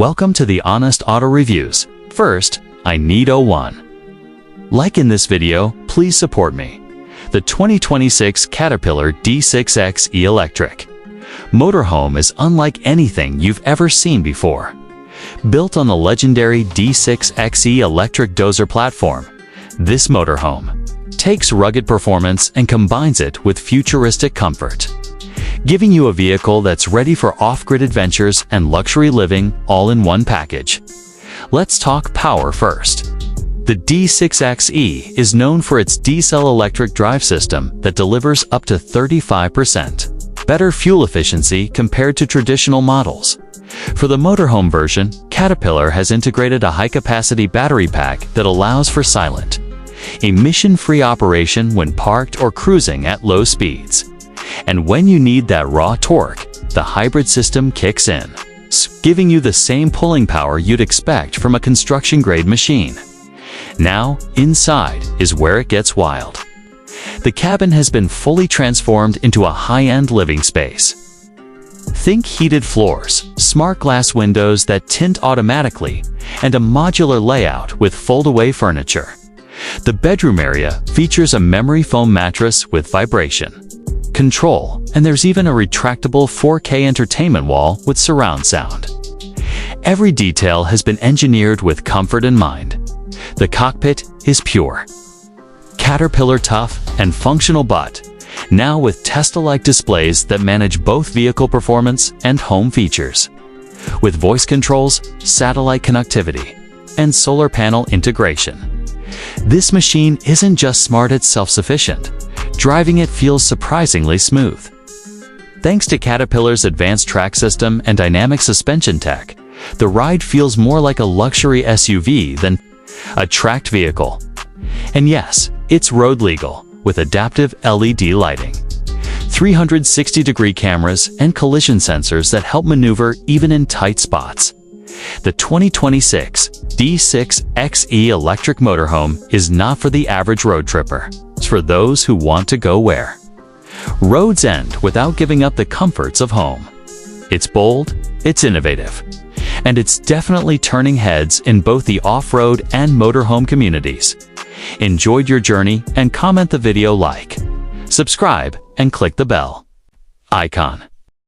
Welcome to the Honest Auto Reviews. First, I need 01. Like in this video, please support me. The 2026 Caterpillar D6X E-Electric. Motorhome is unlike anything you've ever seen before. Built on the legendary D6X E-Electric dozer platform, this motorhome takes rugged performance and combines it with futuristic comfort, giving you a vehicle that's ready for off-grid adventures and luxury living all in one package. Let's talk power first. The D6X-E is known for its diesel electric drive system that delivers up to 35% better fuel efficiency compared to traditional models. For the motorhome version, Caterpillar has integrated a high-capacity battery pack that allows for silent, emission-free operation when parked or cruising at low speeds. And when you need that raw torque, the hybrid system kicks in, giving you the same pulling power you'd expect from a construction-grade machine. Now, inside is where it gets wild. The cabin has been fully transformed into a high-end living space. Think heated floors, smart glass windows that tint automatically, and a modular layout with fold-away furniture. The bedroom area features a memory foam mattress with vibration control, and there's even a retractable 4K entertainment wall with surround sound. Every detail has been engineered with comfort in mind. The cockpit is pure Caterpillar tough and functional, but now with Tesla-like displays that manage both vehicle performance and home features. With voice controls, satellite connectivity, and solar panel integration. This machine isn't just smart, it's self-sufficient. Driving it feels surprisingly smooth. Thanks to Caterpillar's advanced track system and dynamic suspension tech, the ride feels more like a luxury SUV than a tracked vehicle. And yes, it's road legal, with adaptive LED lighting, 360-degree cameras, and collision sensors that help maneuver even in tight spots. The 2026 D6X-E electric motorhome is not for the average road tripper. It's for those who want to go where roads end without giving up the comforts of home. It's bold, it's innovative, and it's definitely turning heads in both the off-road and motorhome communities. Enjoyed your journey and comment the video, like, subscribe, and click the bell icon.